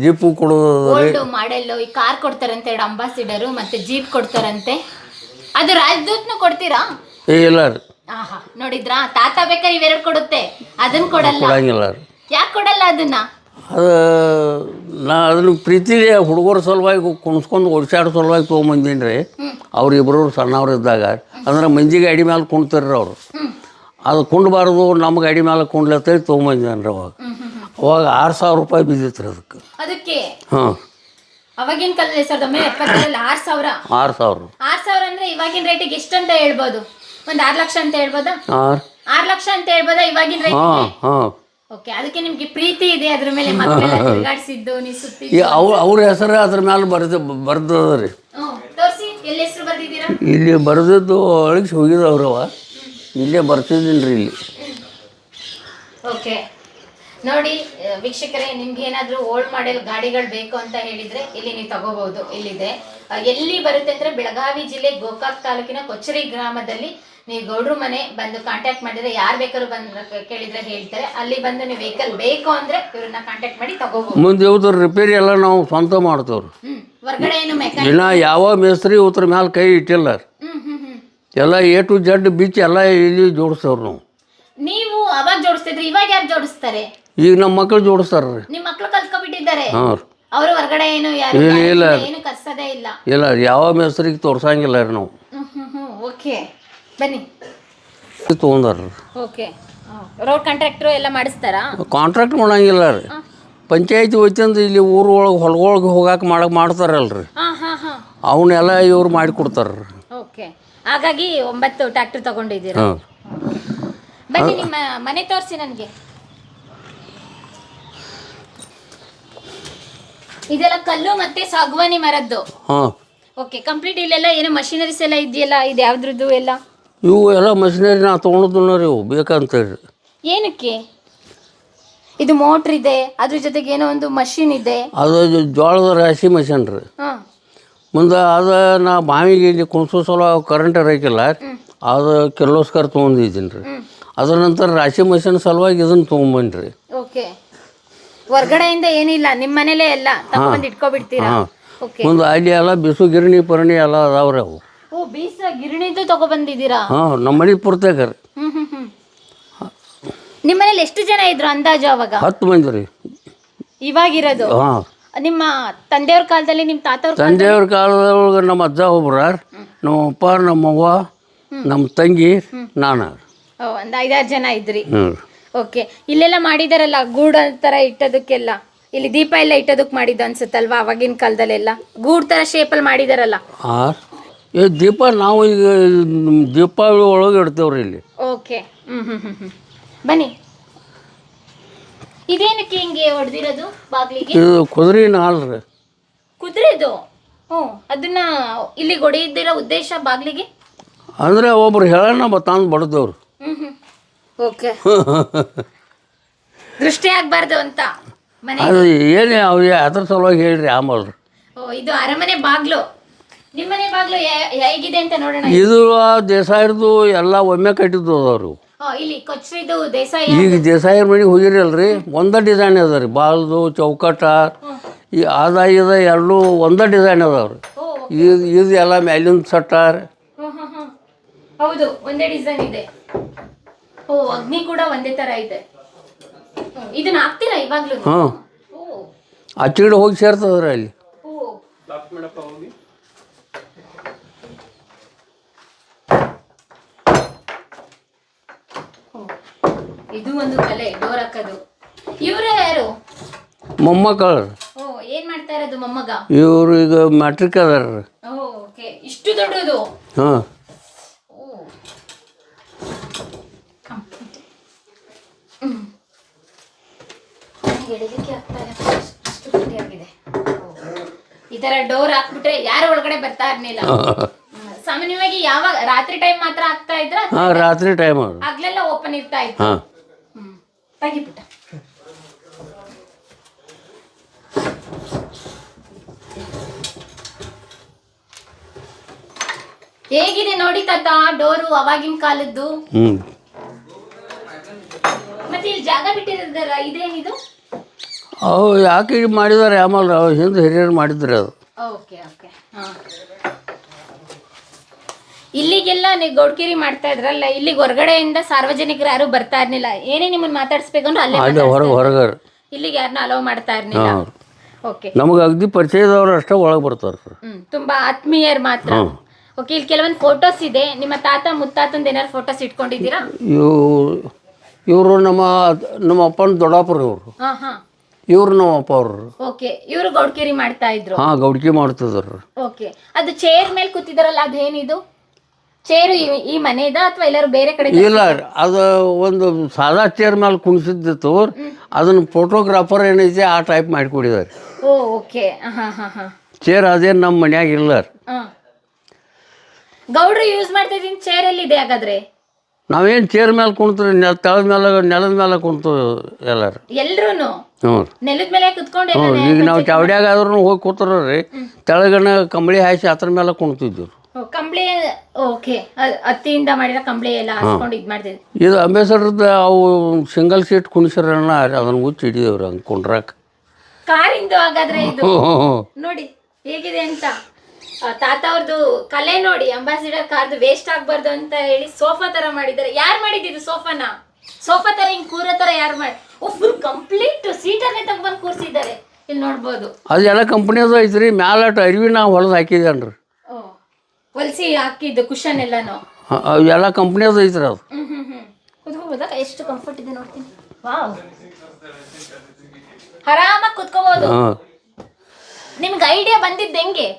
ಜೀಪು ಕೊಡೋದು, ಓಲ್ಡ್ ಮಾಡೆಲ್ ಈ ಕಾರ್ ಕೊಡ್ತಾರಂತೆ, 2 ಅಂಬಾಸಿಡರು ಮತ್ತೆ ಜೀಪ್ ಕೊಡ್ತಾರಂತೆ. ಅದು ರಾಜದೂತ್ನು ಕೊಡ್ತೀರಾ? ಇಲ್ಲ ರೀ. ಆಹಾ, ನೋಡಿದ್ರಾ, ತಾತ ಬೇಕಾದ್ರೆ ಇವೆರಡು ಕೊಡುತ್ತೆ, ಅದನ್ನ ಕೊಡಲ್ಲ. ಕೊಡಂಗಿಲ್ಲ ರೀ. ಯಾಕೆ ಕೊಡಲ್ಲ ಅದನ್ನ? ಅದು ನಾ ಅದನ್ನ ಪ್ರೀತಿಗೆ ಹುಡುಗರ ಸಲುವಾಗಿ ಕುಣಿಸ್ಕೊಂಡು ಓಡಿಸಾಡೋ ಸಲುವಾಗಿ ತೊಗೊಂಬಂದೀನಿ ರೀ. ಅವ್ರಿಬ್ರು ಸಣ್ಣವ್ರು ಇದ್ದಾಗ ಅಂದ್ರೆ ಮಂಜಿ ಗಾಡಿ ಮೇಲೆ ಕುಣ್ತಾರ್ರಿ ಅವರು. ಅದು ಕುಂಡಬಾರ್ದು, ನಮ್ಮ ಗಾಡಿ ಮೇಲೆ ಕುಂಡ್ಲತ್ತೇಳಿ ತೊಗೊಂಬಂದೇನೆ ರೀ. ಅವಾಗ 6,000 ರೂಪಾಯಿ ಬಿದ್ದಿತ್ತು ರೀ ಅದಕ್ಕೆ. ಹಾಂ, ಅವಾಗಿನ ಕಾಲದಲ್ಲಿ 1970 6,000. 6,000 ಅಂದ್ರೆ ಇವಾಗಿನ ರೇಟಿಗೆ ಎಷ್ಟು ಅಂತ ಹೇಳ್ಬೋದು? ಒಂದು 6 ಲಕ್ಷ ಅಂತ ಹೇಳ್ಬೋದಾ? 6 ಲಕ್ಷ ಅಂತ ಹೇಳ್ಬೋದಾ ಇವಾಗಿನ ರೇಟ್? ಓಕೆ, ಅದಕ್ಕೆ ನಿಮ್ಗೆ ಪ್ರೀತಿ ಇದೆ ಅದ್ರ ಮೇಲೆ. ಮಕ್ಕಳೆಲ್ಲ ತಿರುಗಾಡಿಸಿದ್ದು, ನೀವು ಸುತ್ತಿ ಅವ್ರ ಹೆಸರು ಅದ್ರ ಮೇಲೆ ಬರ್ದದ ರೀ. ತೋರಿಸಿ, ಎಲ್ಲಿ ಹೆಸರು ಬರ್ದಿದ್ದೀರಾ? ಇಲ್ಲಿ ಬರ್ದಿದ್ದು ಒಳಗೆ ಹೋಗಿದವ್ರವ, ಇಲ್ಲೇ ಬರ್ತಿದ್ದೀನಿ ರೀ ಇಲ್ಲಿ. ಓಕೆ, ನೋಡಿ ವೀಕ್ಷಕರೇ, ನಿಮ್ಗೆ ಏನಾದರೂ ಓಲ್ಡ್ ಮಾಡೆಲ್ ಗಾಡಿಗಳು ಬೇಕು ಅಂತ ಹೇಳಿದ್ರೆ ಇಲ್ಲಿ ನೀವು ತಗೋಬಹುದು. ಇಲ್ಲಿದೆ. ಎಲ್ಲಿ ಬರುತ್ತೆ ಅಂದ್ರೆ ಬೆಳಗಾವಿ ಜಿಲ್ಲೆ ಗೋಕಾಕ್ ತಾಲೂಕಿನ ಕೊಚ್ಚರಿ ಗ್ರಾಮದಲ್ಲಿ ನೀವು ಗೌಡ್ರ ಮನೆ ಬಂದು ಕಾಂಟ್ಯಾಕ್ಟ್ ಮಾಡಿದ್ರೆ ಯಾರು ಬೇಕಾದ್ರೂ ಬಂದು ಕೇಳಿದ್ರೆ ಹೇಳ್ತಾರೆ. ಅಲ್ಲಿ ಬಂದು ನೀವು ವೆಹಿಕಲ್ ಬೇಕು ಅಂದ್ರೆ ಇವ್ರನ್ನ ಕಾಂಟ್ಯಾಕ್ಟ್ ಮಾಡಿ ತಗೋಬಹುದು. ಮುಂದೆ ಇವ್ರ ರಿಪೇರಿ ಎಲ್ಲ ನಾವು ಸ್ವಂತ ಮಾಡ್ತೇವ್ರಿ. ಹೊರಗಡೆ ಏನು ಮೆಕ್ಯಾನಿಕ್ ಇನ್ನ ಯಾವ ಮೇಸ್ತ್ರಿ ಇವ್ರ ಮೇಲೆ ಕೈ ಇಟ್ಟಿಲ್ಲ. ಎಲ್ಲ A to Z ಬಿಚ್ ಎಲ್ಲ ಇಲ್ಲಿ ಜೋಡಿಸ್ತೇವ್ರಿ ನಾವು. ನೀವು ಅವಾಗ ಜೋಡಿಸ್ತಿದ್ರಿ, ಇವಾಗ ಯಾರು ಜೋಡಿಸ್ತಾರೆ? ಈಗ ನಮ್ಮ ಮಕ್ಕಳು ಜೋಡಿಸ್ತಾರ್ರಿ. ನಿಮ್ಮ ಮಕ್ಕಳು ಕಲ್ತ್ಕೊಬಿಟ್ಟಿದ್ದಾರೆ. ಹಾಂ, ಅವರು ಹೊರಗಡೆ ಏನು ಏನು ಕರ್ಸೋದೇ ಇಲ್ಲ. ಇಲ್ಲ, ಯಾವ ಮೇಸ್ತ್ರಿಗೆ ತೋರ್ಸಂಗಿಲ್ಲ ರೀ ನಾವು. ಓಕೆ, ಬನ್ನಿ ತೊಗೊಂಡಾರ್ರಿ. ಓಕೆ, ರೋಡ್ ಕಾಂಟ್ರಾಕ್ಟ್ರು ಎಲ್ಲ ಮಾಡಿಸ್ತಾರಾ? ಕಾಂಟ್ರಾಕ್ಟ್ ಮಾಡಂಗಿಲ್ಲ ರೀ. ಪಂಚಾಯತಿ ಹೋಯ್ತಂದು ಇಲ್ಲಿ ಊರು ಒಳಗೆ ಹೊಲಗೊಳಗೆ ಹೋಗಾಕ ಮಾಡ್ತಾರಲ್ರಿ, ಅವನ್ನೆಲ್ಲ ಇವ್ರು ಮಾಡಿ ಕೊಡ್ತಾರ್ರಿ. ಓಕೆ, ಹಾಗಾಗಿ 9 ಟ್ರ್ಯಾಕ್ಟರ್ ತಗೊಂಡಿದ್ದೀರಾ. ಬನ್ನಿ ನಿಮ್ಮ ಮನೆ ತೋರಿಸಿ ನನಗೆ. ಇದೆಲ್ಲ ಕಲ್ಲು ಮತ್ತೆ ಸಾಗವಾನಿ ಮರದ್ದು. ಓಕೆ, ಕಂಪ್ಲೀಟ್ ಇಲ್ಲೆಲ್ಲ ಏನೋ ಮಷಿನರೀಸ್ ಎಲ್ಲ ಇದೆಯಲ್ಲ, ಇದು ಯಾವ್ದ್ರದ್ದು ಎಲ್ಲ? ಇವು ಎಲ್ಲ ಮಷಿನರಿ ನಾ ತೊಗೊಂಡು ರೀ, ಇವು ಬೇಕಂತೇಳಿ. ಏನಕ್ಕೆ? ಇದು ಮೋಟ್ರ್ ಇದೆ, ಅದ್ರ ಜೊತೆಗೆ ಏನೋ ಒಂದು ಮಷಿನ್ ಇದೆ. ಅದು ಜೋಳದ ರಾಶಿ ಮಷಿನ್ ರೀ. ಮುಂದೆ ಅದು ನಾ ಬಾವಿಗೆ ಇಲ್ಲಿ ಕುಣಿಸೋ ಸಲ ಕರೆಂಟ್ ಇರೋಕ್ಕಿಲ್ಲ, ಅದು ಕಿರ್ಲೋಸ್ಕರ ತೊಗೊಂಡಿದ್ದೀನಿ ರೀ. ಅದ್ರ ನಂತರ ರಾಶಿ ಮಷಿನ್ ಸಲುವಾಗಿ ಇದನ್ನು ತೊಗೊಂಬಂದ್ರಿ. ಓಕೆ, ಹೊರ್ಗಡೆಯಿಂದ ಏನಿಲ್ಲ, ನಿಮ್ಮ ಮನೇಲೇ ಎಲ್ಲ ತಗೊಂಡು ಇಟ್ಕೊಬಿಡ್ತೀರಾ? ಮುಂದೆ ಅಲ್ಲಿ ಎಲ್ಲ ಬಿಸು ಗಿರಣಿ ಪರಣಿ ಎಲ್ಲ ಅದಾವ್ರಿ ಅವು. ಓ, ಬೀಸ ಗಿರಣಿದು ತಗೊಬಂದಿದ್ದೀರಾ? ಹಾಂ, ನಮ್ಮ ಮನೆ ಪುರ್ತೇಕ ರೀ. ನಿಮ್ಮ ಮನೇಲಿ ಎಷ್ಟು ಜನ ಇದ್ರು ಅಂದಾಜು ಅವಾಗ? 10 ಮಂದಿ ರೀ ಇವಾಗಿರೋದು. ಹಾಂ, ನಿಮ್ಮ ತಂದೆಯವ್ರ ಕಾಲದಲ್ಲಿ, ನಿಮ್ಮ ತಂದೆಯವ್ರ ಕಾಲದೊಳಗೆ ನಮ್ಮ ಅಜ್ಜ ಒಬ್ರ, ನಮ್ಮ ಅಪ್ಪ, ನಮ್ಮವ್ವ, ನಮ್ಮ ತಂಗಿ, ನಾನು. ಒಂದು 5-6 ಜನ ಇದ್ರಿ. ಓಕೆ, ಇಲ್ಲೆಲ್ಲ ಮಾಡಿದಾರಲ್ಲ ಗೂಡು ಥರ ಇಟ್ಟೋದಕ್ಕೆಲ್ಲ, ಇಲ್ಲಿ ದೀಪ ಎಲ್ಲ ಇಟ್ಟೋದಕ್ಕೆ ಮಾಡಿದ್ದು ಅನ್ಸುತ್ತಲ್ವಾ ಅವಾಗಿನ ಕಾಲದಲ್ಲೆಲ್ಲ? ಗೂಡು ಥರ ಶೇಪಲ್ಲಿ ಮಾಡಿದಾರಲ್ಲ. ದೀಪ ನಾವು ಈಗ ದೀಪಾವಳಿ ಒಳಗೆ ಇಡ್ತೇವ್ರಿ ಇಲ್ಲಿ. ಓಕೆ, ಬನ್ನಿ. ಇದೇನಕ್ಕೆ ಹಿಂಗೆ ಹೊಡೆದಿರೋದು ಬಾಗಿಲಿಗೆ? ಇದು ಕುದುರೆ ನಾಲ್ ರೀ. ಕುದುರೆದು? ಅದನ್ನ ಇಲ್ಲಿ ಹೊಡೆದಿರೋ ಉದ್ದೇಶ ಬಾಗಿಲಿಗೆ ಅಂದ್ರೆ ಒಬ್ರು ಹೇಳೋಣ ತಂದು ಬಡ್ದೇವ್ರು. ಓಕೆ, ದೃಷ್ಟಿ ಆಗ್ಬಾರ್ದು ಅಂತ ಮನೆ. ಅದು ಏನೇ ಅವ್ರಿಗೆ ಅದ್ರ ಸಲುವಾಗಿ ಹೇಳ್ರಿ ಆಮೇಲೆ. ಇದು ಅರಮನೆ ಬಾಗ್ಲು. ನಿಮ್ಮನೆ ಬಾಗ್ಲು ಹೇಗಿದೆ ಅಂತ ನೋಡೋಣ. ಇದು ದೇಸಾಯರ್ದು ಎಲ್ಲ ಒಮ್ಮೆ ಕಟ್ಟಿದ್ದು ಅದಾವ್ರಿ. ಇಲ್ಲಿ ಕೊಚ್ಚರಿದು ದೇಸಾಯಿ. ಈಗ ದೇಸಾಯರ್ ಮನೆಗೆ ಹೋಗಿರಲ್ರಿ, ಒಂದೇ ಡಿಸೈನ್ ಅದ ರೀ. ಬಾಲ್ದು ಚೌಕಟ್ಟ ಈ ಆದಾಯದ ಎರಡೂ ಒಂದೇ ಡಿಸೈನ್ ಅದಾವ್ರಿ. ಇದು ಎಲ್ಲ ಮ್ಯಾಲಿನ ಸಟ್ಟಾರ. ಹೌದು, ಒಂದೇ ಡಿಸೈನ್ ಇದೆ. ಅಗ್ನಿ ಕೂಡ ಒಂದೇ ತರ ಇದೆ. ಇದನ್ನ ಹಾಕ್ತೀರಾ ಇವಾಗ್ಲೂ? ಹಾಂ, ಆಚೆಗಡೆ ಹೋಗಿ ಸೇರ್ತದ್ರಿ ಅಲ್ಲಿ. ಇದು ಒಂದು ಕಲೆ, ಡೋರ್ ಹಾಕೋದು. ಇವ್ರು ಯಾರು? ಮೊಮ್ಮಕ್ಕಳು. ಏನ್ ಮಾಡ್ತಾ ಇರೋದು ಮೊಮ್ಮಗ? ಇವರು ಈಗ ಮ್ಯಾಟ್ರಿಕ್ ಅದಾರ. ಓಕೆ, ಇಷ್ಟು ದೊಡ್ಡದು? ಹಾಂ, ಎಡಲಿಕ್ಕೆ ಆಗ್ತಾ ಇಲ್ಲ. ಈ ತರ ಡೋರ್ ಹಾಕ್ಬಿಟ್ರೆ ಯಾರು ಒಳಗಡೆ ಬರ್ತಾ ಇರ್ಲಿಲ್ಲ. ಸಾಮಾನ್ಯವಾಗಿ ಯಾವಾಗ ರಾತ್ರಿ ಟೈಮ್ ಮಾತ್ರ ಆಗ್ತಾ ಇದ್ರ ಹಾಂ ರಾತ್ರಿ ಟೈಮ್ ಅದು. ಆಗ್ಲೆಲ್ಲ ಓಪನ್ ಇರ್ತಾ ಇತ್ತು. ಹಾಂ ತೆಗಿಬಿಟ್ಟ. ಹೇಗಿದೆ ನೋಡಿ ತಾತ ಡೋರು ಅವಾಗಿನ ಕಾಲದ್ದು. ಹ್ಞೂ ಮತ್ತೆ ಇಲ್ಲಿ ಜಾಗ ಬಿಟ್ಟಿರೋದಲ್ಲ, ಇದೇನಿದು? ಅವು ಯಾಕೆ ಇದು ಮಾಡಿದ್ದಾರೆ ಆಮೇಲೆ ಅವು ಹಿಂದೆ ಹಿರಿಯರು ಮಾಡಿದ್ರು ಅದು. Okay okay. ಇಲ್ಲಿಗೆಲ್ಲ ನೀವು ಗೌಡ್ಕಿರಿ ಮಾಡ್ತಾ ಇದ್ರಲ್ಲ, ಇಲ್ಲಿಗೆ ಹೊರಗಡೆಯಿಂದ ಸಾರ್ವಜನಿಕರು ಯಾರು ಬರ್ತಾ ಇರ್ಲಿಲ್ಲ. ಏನೇ ನಿಮ್ಮನ್ನ ಮಾತಾಡ್ಸ್ಬೇಕಂದ್ರೆ ಅಲ್ಲೇ ಹೊರಗೆ ಇಲ್ಲಿಗೆ ಯಾರನ್ನ ಅಲೋ ಮಾಡ್ತಾ ಇರ್ಲಿಲ್ಲ. ಓಕೆ. ನಮಗೆ ಅಗದಿ ಪರಿಚಯದವ್ರು ಅಷ್ಟೇ ಒಳಗೆ ಬರ್ತಾರೆ ಸರ್. ತುಂಬಾ ಆತ್ಮೀಯರು ಮಾತ್ರ. ಓಕೆ. ಇಲ್ಲಿ ಕೆಲವೊಂದು ಫೋಟೋಸ್ ಇದೆ. ನಿಮ್ಮ ತಾತ ಮುತ್ತಾತಂದು ಏನಾರು ಫೋಟೋಸ್ ಇಟ್ಕೊಂಡಿದ್ದೀರಾ? ಇವರು ನಮ್ಮ ಅಪ್ಪನ ದೊಡ್ಡಪ್ಪರು ಇವರು. ಹಾ ಹಾ. ಇವ್ರು ನಮ್ಮ ಅಪ್ಪ ಅವರು. ಓಕೆ. ಇವರು ಗೌಡ್ಕಿರಿ ಮಾಡ್ತಾ ಇದ್ರು. ಹಾಂ ಗೌಡ್ಕಿ ಮಾಡ್ತಿದ್ರು. ಓಕೆ. ಅದು ಚೇರ್ ಮೇಲೆ ಕೂತಿದಾರಲ್ಲ, ಅದೇನಿದು? ಚೇರು ಈ ಮನೆದ ಅಥವಾ ಎಲ್ಲರೂ ಬೇರೆ ಕಡೆ? ಇಲ್ಲ, ಅದು ಒಂದು ಸಾದಾ ಚೇರ್ ಮೇಲೆ ಕುಣಿಸಿದ್ದಿತ್ತು. ಅದನ್ನ ಫೋಟೋಗ್ರಾಫರ್ ಏನೈತೆ ಆ ಟೈಪ್ ಮಾಡಿಕೊಡಿದ್ದಾರೆ. ಓ ಓಕೆ. ಹಾ ಹಾ ಹಾ. ಚೇರ್ ಅದೇನು ನಮ್ಮ ಮನ್ಯಾಗ ಇಲ್ಲ. ಗೌಡ್ರು ಯೂಸ್ ಮಾಡ್ತಾ ಇದ್ದೀನಿ ಚೇರ್ ಎಲ್ಲಿದೆ ಹಾಗಾದ್ರೆ? ನಾವೇನು ಚೇರ್ ಮೇಲೆ ಕುಂತ್ರಿ ನೆಲದ ಮೇಲೆ ಕುಂತು ಎಲ್ಲಾರು ಎಲ್ರೂನು ಹ್ಞೂ ನೆಲದ ಮೇಲೆ ಕುತ್ಕೊಂಡು ಹ್ಞೂ. ಈಗ ನಾವು ಚಾವಡ್ಯಾಗ ಆದ್ರೂ ಹೋಗಿ ಕೂತ್ರಿ ತೆಳಗನ ಕಂಬಳಿ ಹಾಯಿಸಿ ಅದ್ರ ಮೇಲೆ ಕುಣ್ತಿದ್ವಿ. ಕಂಬಳಿ. ಓಕೆ. ಹತ್ತಿಯಿಂದ ಮಾಡಿರೋ ಕಂಬಳಿ ಎಲ್ಲ ಹಾಸ್ಕೊಂಡು ಇದು ಮಾಡ್ತಿದ್ವಿ. ಇದು ಅಂಬೇಸರ್ದ ಅವು ಸಿಂಗಲ್ ಸೀಟ್ ಕುಣಿಸ್ರಣ್ಣ ಅದನ್ನ ಮುಚ್ಚಿ ಹಿಡಿದೇವ್ರಿ ಹಂಗೆ ಕುಂಡ್ರಾಕ. ಕಾರಿಂದು ಹಾಗಾದ್ರೆ ಇದು ನೋಡಿ ಹೇಗಿದೆ ಅಂತ. ತಾತ ಅವ್ರದ್ದು ಕಲೆ ನೋಡಿ. ಅಂಬಾಸಿಡರ್ ಕಾರ್ದು ವೇಸ್ಟ್ ಆಗ್ಬಾರ್ದು ಅಂತ ಹೇಳಿ ಸೋಫಾ ತರ ಮಾಡಿದ್ದಾರೆ. ಯಾರು ಮಾಡಿದ್ದು ಸೋಫಾನ? ಸೋಫಾ ತರ ಹಿಂಗ್ ಕೂರೋ ತರ ಯಾರು ಮಾಡಿ? ಓ ಫುಲ್ ಕಂಪ್ಲೀಟ್ ಸೀಟನ್ನೇ ತಗೊಂಡ್ಬಂದು ಕೂರಿಸಿದ್ದಾರೆ. ಇಲ್ಲಿ ನೋಡ್ಬೋದು. ಅದೆಲ್ಲ ಕಂಪ್ನಿಯದು ಐತ್ರಿ. ಮ್ಯಾಲಟ್ ಅರಿವಿನ ಹೊಲದು ಹಾಕಿದೇನ್ರಿ. ಹೊಲ್ಸಿ ಹಾಕಿದ್ದು ಕುಶನ್ ಎಲ್ಲಾನು ಎಲ್ಲ ಕಂಪ್ನಿಯದು ಐತ್ರಿ ಅದು. ಕುತ್ಕೋಬೋದಾ? ಎಷ್ಟು ಕಂಫರ್ಟ್ ಇದೆ ನೋಡ್ತೀನಿ. ವಾವ್, ಆರಾಮಾಗಿ ಕುತ್ಕೋಬಹುದು. ನಿಮ್ಗೆ ಐಡಿಯಾ ಬಂದಿದ್ದು ಹೆಂಗೆ?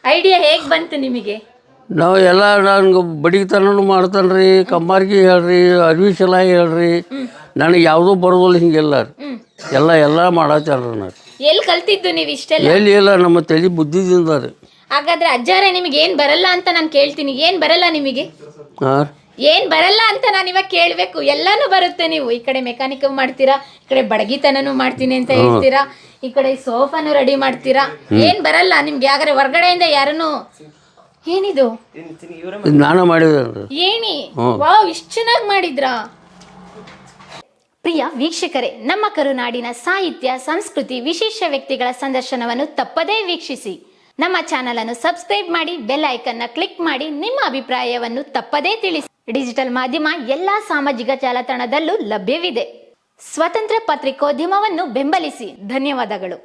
ಐಡಿಯಾ ಹೇಗೆ ಬಂತು ನಿಮಗೆ? ನಾವು ಎಲ್ಲ ನಂಗೆ ಬಡಿತನೂ ಮಾಡ್ತಾನೆ ಕಮ್ಮಾರ್ಗಿ ಹೇಳ್ರಿ, ಅರಿವಿ ಸಲಾಗಿ ಹೇಳ್ರಿ. ನನಗೆ ಯಾವುದೂ ಬರೋದಿಲ್ಲ ಹಿಂಗೆಲ್ಲ. ಎಲ್ಲ ಮಾಡತ್ತಾರ್ರಿ. ನಾನು ಎಲ್ಲಿ ಕಲ್ತಿದ್ದು ನೀವು ಇಷ್ಟೆಲ್ಲ? ಎಲ್ಲಿ ಇಲ್ಲ, ನಮ್ಮ ತಲೆ ಬುದ್ಧಿದಿಂದ ರೀ. ಹಾಗಾದ್ರೆ ಅಜ್ಜಾರೆ ನಿಮಗೆ ಏನು ಬರಲ್ಲ ಅಂತ ನಾನು ಕೇಳ್ತೀನಿ. ಏನು ಬರಲ್ಲ ನಿಮಗೆ? ಹಾಂ ಏನು ಬರಲ್ಲ ಅಂತ ನಾನು ಇವಾಗ ಕೇಳಬೇಕು. ಎಲ್ಲಾನು ಬರುತ್ತೆ. ನೀವು ಈ ಕಡೆ ಮೆಕ್ಯಾನಿಕ್ ಮಾಡ್ತೀರಾ, ಈ ಕಡೆ ಬಡಗಿತನೂ ಮಾಡ್ತೀನಿ ಅಂತ ಹೇಳ್ತೀರಾ, ಈ ಕಡೆ ಸೋಫಾನು ರೆಡಿ ಮಾಡ್ತೀರಾ. ಏನು ಬರಲ್ಲ ನಿಮ್ಗೆ? ಹಾಗಾದ್ರೆ ಹೊರಗಡೆಯಿಂದ ಯಾರನ್ನು ಏನಿದು ನಾನು ಮಾಡಿದೆ ಏನಿ? ವಾವ್, ಇಷ್ಟು ಚೆನ್ನಾಗಿ ಮಾಡಿದ್ರಾ? ಪ್ರಿಯ ವೀಕ್ಷಕರೇ, ನಮ್ಮ ಕರುನಾಡಿನ ಸಾಹಿತ್ಯ, ಸಂಸ್ಕೃತಿ, ವಿಶೇಷ ವ್ಯಕ್ತಿಗಳ ಸಂದರ್ಶನವನ್ನು ತಪ್ಪದೇ ವೀಕ್ಷಿಸಿ. ನಮ್ಮ ಚಾನಲ್ ಅನ್ನು ಸಬ್ಸ್ಕ್ರೈಬ್ ಮಾಡಿ, ಬೆಲ್ ಐಕನ್ ಕ್ಲಿಕ್ ಮಾಡಿ, ನಿಮ್ಮ ಅಭಿಪ್ರಾಯವನ್ನು ತಪ್ಪದೇ ತಿಳಿಸಿ. ಡಿಜಿಟಲ್ ಮಾಧ್ಯಮ ಎಲ್ಲಾ ಸಾಮಾಜಿಕ ಜಾಲತಾಣದಲ್ಲೂ ಲಭ್ಯವಿದೆ. ಸ್ವತಂತ್ರ ಪತ್ರಿಕೋದ್ಯಮವನ್ನು ಬೆಂಬಲಿಸಿ. ಧನ್ಯವಾದಗಳು.